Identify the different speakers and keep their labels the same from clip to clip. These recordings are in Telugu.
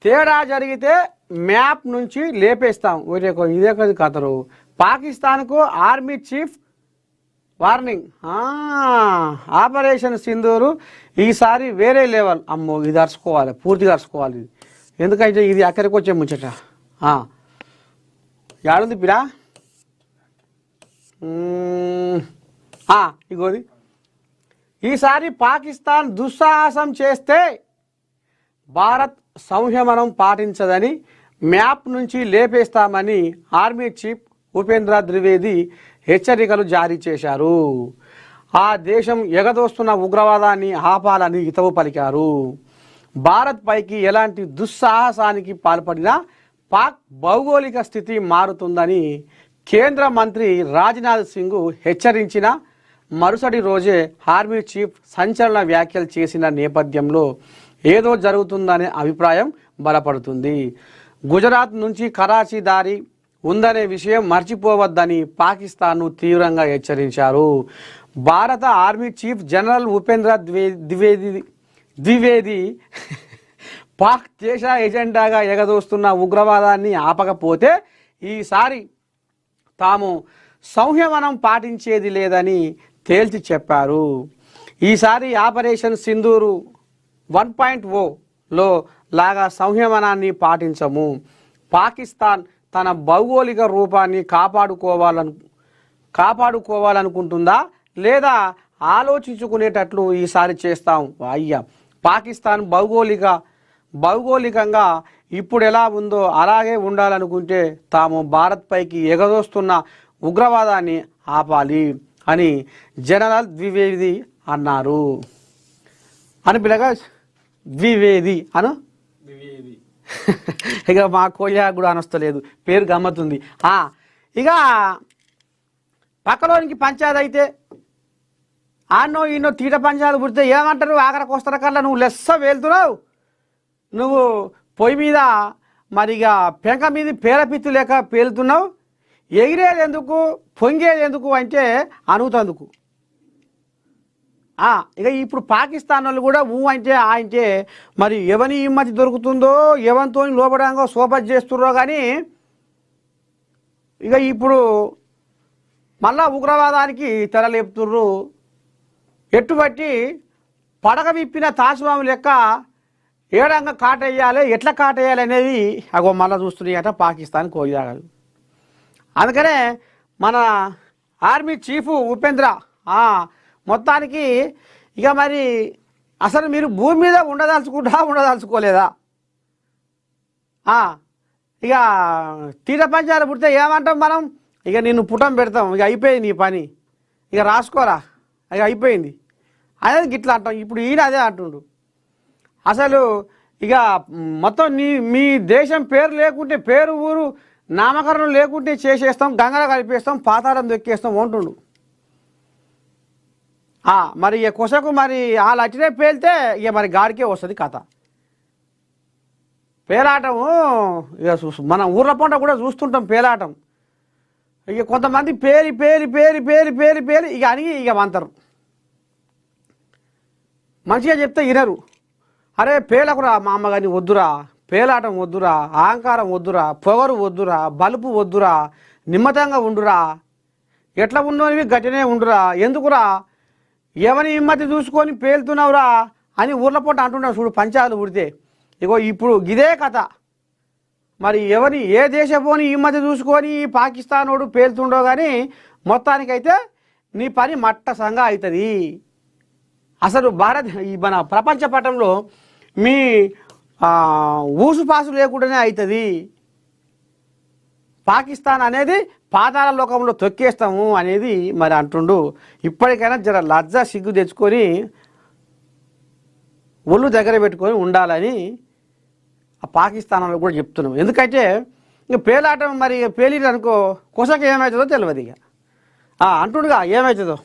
Speaker 1: తేడా జరిగితే మ్యాప్ నుంచి లేపేస్తాం. ఇదే కదా కథరు. పాకిస్తాన్కు army chief warning. Operation Sindoor ఈసారి వేరే లెవెల్. అమ్మో, ఇది అరుచుకోవాలి, పూర్తిగా అరుచుకోవాలి. ఎందుకంటే ఇది అక్కడికి వచ్చే ముచ్చట. ఏడుంది పిరా? ఇగోది. ఈసారి పాకిస్తాన్ దుస్సాహసం చేస్తే భారత్ సంయమనం పాటించదని, మ్యాప్ నుంచి లేపేస్తామని ఆర్మీ చీఫ్ ఉపేంద్ర ద్వివేది హెచ్చరికలు జారీ చేశారు. ఆ దేశం ఎగదోస్తున్న ఉగ్రవాదాన్ని ఆపాలని హితవు పలికారు. భారత్ పైకి ఎలాంటి దుస్సాహసానికి పాల్పడినా పాక్ భౌగోళిక స్థితి మారుతుందని కేంద్ర మంత్రి రాజ్నాథ్ సింగ్ హెచ్చరించిన మరుసటి రోజే ఆర్మీ చీఫ్ సంచలన వ్యాఖ్యలు చేసిన నేపథ్యంలో ఏదో జరుగుతుందనే అభిప్రాయం బలపడుతుంది. గుజరాత్ నుంచి కరాచీ దారి ఉందనే విషయం మర్చిపోవద్దని పాకిస్తాన్ను తీవ్రంగా హెచ్చరించారు. భారత army chief general Upendra Dwivedi Pak దేశ ఎజెండాగా ఎగదోస్తున్న ఉగ్రవాదాన్ని ఆపకపోతే ఈసారి తాము సంయమనం పాటించేది లేదని తేల్చి చెప్పారు. ఈసారి ఆపరేషన్ సింధూరు 1.0లో లాగా సంయమనాన్ని పాటించము. పాకిస్తాన్ తన భౌగోళిక రూపాన్ని కాపాడుకోవాలనుకుంటుందా లేదా ఆలోచించుకునేటట్లు ఈసారి చేస్తాం. అయ్యా, పాకిస్తాన్ భౌగోళికంగా ఇప్పుడు ఎలా ఉందో అలాగే ఉండాలనుకుంటే తాము భారత్ పైకి ఎగదోస్తున్న ఉగ్రవాదాన్ని ఆపాలి అని జనరల్ ద్వివేది అన్నారు. అని పిల్లగా ద్వివేది అను. ఇక మా కోయా కూడా అనొస్తలేదు, పేరు గమ్మతుంది. ఇక పక్కలోనికి పంచాయతీ అయితే ఆన్నో ఈన్నో తీట పంచాయతీ పుడితే ఏమంటారు? ఆఖరికి వస్తున్న కల్లా నువ్వు లెస్స వెళ్తున్నావు, నువ్వు పొయ్యి మీద మరి ఇక పెంక మీద పేరపిత్తు లేక పేలుతున్నావు, ఎగిరేది ఎందుకు పొంగేది ఎందుకు అంటే అనుగుతందుకు. ఇక ఇప్పుడు పాకిస్తాన్ వాళ్ళు కూడా అంటే మరి ఎవని హిమ్మతి దొరుకుతుందో ఎవరితో లోపడంగా సోపత్ చేస్తుర్రో కానీ ఇక ఇప్పుడు మళ్ళా ఉగ్రవాదానికి తెరలేపుతుర్రు. ఎట్టుబట్టి పడగ విప్పిన తాజ్మాము లెక్క ఏడంగా కాటేయాలి, ఎట్లా కాటేయాలి అనేది అగో మళ్ళీ చూస్తున్నాయట పాకిస్తాన్ కోయాలి. అందుకనే మన ఆర్మీ చీఫ్ ఉపేంద్ర మొత్తానికి ఇక మరి అసలు మీరు భూమి మీద ఉండదలుచుకోలేదా? ఇక తీర పంచాలు పుడితే ఏమంటాం మనం? ఇక నిన్ను పుటం పెడతాం, ఇక అయిపోయింది నీ పని, ఇక రాసుకోరా, ఇక అయిపోయింది అనేది గిట్లా అంటాం. ఇప్పుడు ఈయన అదే అంటుండు. అసలు ఇక మొత్తం మీ దేశం పేరు లేకుంటే, పేరు ఊరు నామకరణం లేకుంటే చేసేస్తాం, గంగలో కలిపేస్తాం, పాతాళం దొక్కేస్తాం అంటుండు. మరి ఇక కొసకు మరి వాళ్ళు అట్టినే పేలితే ఇక మరి గాడికే వస్తుంది కథ. పేలాటము ఇక మన ఊర్ల పంట కూడా చూస్తుంటాం పేలాటం. ఇక కొంతమంది పేరి పేరి పేరి పేరి పేరి పేరి ఇక అనిగి ఇక వంతరు, మంచిగా చెప్తే వినరు. అరే పేలకురా మా అమ్మగాని వద్దురా, పేలాటం వద్దురా, అహంకారం వద్దురా, పొగరు వద్దురా, బలుపు వద్దురా, నిమ్మతంగా ఉండురా, ఎట్లా ఉన్నోనివి గట్టినే ఉండురా, ఎందుకురా ఎవరి హిమ్మతి చూసుకొని పేలుతున్నావురా అని ఊర్ల పూట అంటున్నాడు చూడు పంచాలు పుడితే. ఇగో ఇప్పుడు ఇదే కథ. మరి ఏ దేశపోని హిమ్మతి చూసుకొని పాకిస్తానోడు పేలుతుండో కానీ మొత్తానికైతే నీ పని మట్టసంగా అవుతుంది. అసలు మన ప్రపంచ పటంలో మీ ఊసుపాసు లేకుండానే అవుతుంది. పాకిస్తాన్ అనేది పాతాళ లోకంలో తొక్కేస్తాము అనేది మరి అంటుండు. ఇప్పటికైనా జర లజ్జ సిగ్గు తెచ్చుకొని ఒళ్ళు దగ్గర పెట్టుకొని ఉండాలని ఆ పాకిస్తాన్ వాళ్ళు కూడా చెప్తున్నాం. ఎందుకంటే ఇంక పేలాటం మరి పేలిరు అనుకో కొసకి ఏమవుతుందో తెలియదు. ఇక అంటుండగా ఏమవుతుందో.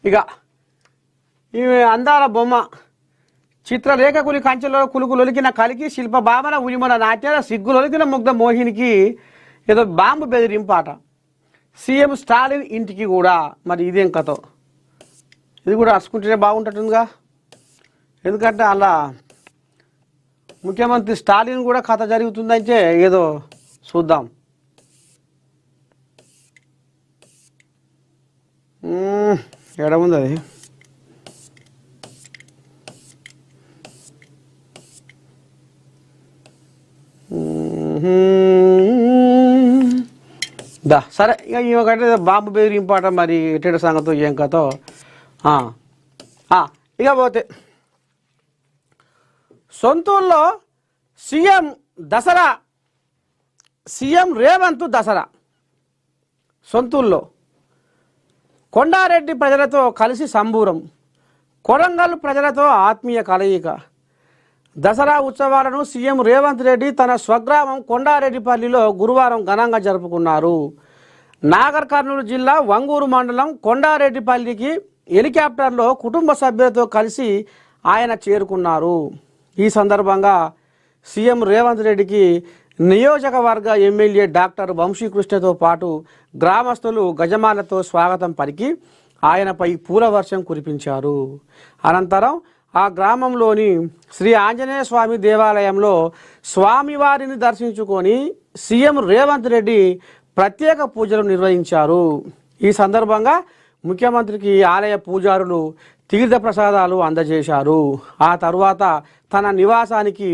Speaker 1: ఇక ఈ అందాల బొమ్మ చిత్రలేఖకుని కంచెలో కులుకులొలికిన కలికి శిల్ప భావన ఉలిమన నాట్యాల సిగ్గులొలికిన ముగ్ధ మోహినికి ఏదో బాంబు బెదిరింపాట. సీఎం స్టాలిన్ ఇంటికి కూడా మరి ఇదేం కథ ఇది కూడా అరుచుకుంటేనే బాగుంటుందిగా, ఎందుకంటే అలా ముఖ్యమంత్రి స్టాలిన్ కూడా కథ జరుగుతుందంటే ఏదో చూద్దాం. ఎడముంది అది, సరే ఇక ఇవకంటే బాంబు బెదిరింపాట మరి ఎట్టేట సంగతో ఏం కథో. ఇక పోతే సొంతూరులో సీఎం రేవంత్ దసరా. సొంతూరులో కొండారెడ్డి ప్రజలతో కలిసి సంబూరం, కొడంగల్ ప్రజలతో ఆత్మీయ కలయిక. దసరా ఉత్సవాలను సీఎం రేవంత్ రెడ్డి తన స్వగ్రామం కొండారెడ్డిపల్లిలో గురువారం ఘనంగా జరుపుకున్నారు. నాగర్ కర్నూలు జిల్లా వంగూరు మండలం కొండారెడ్డిపల్లికి హెలికాప్టర్లో కుటుంబ సభ్యులతో కలిసి ఆయన చేరుకున్నారు. ఈ సందర్భంగా సీఎం రేవంత్ రెడ్డికి నియోజకవర్గ ఎమ్మెల్యే డాక్టర్ వంశీకృష్ణతో పాటు గ్రామస్తులు గజమాలతో స్వాగతం పలికి ఆయనపై పూలవర్షం కురిపించారు. అనంతరం ఆ గ్రామంలోని శ్రీ ఆంజనేయ స్వామి దేవాలయంలో స్వామివారిని దర్శించుకొని సీఎం రేవంత్ రెడ్డి ప్రత్యేక పూజలు నిర్వహించారు. ఈ సందర్భంగా ముఖ్యమంత్రికి ఆలయ పూజారులు తీర్థ ప్రసాదాలు అందజేశారు. ఆ తరువాత తన నివాసానికి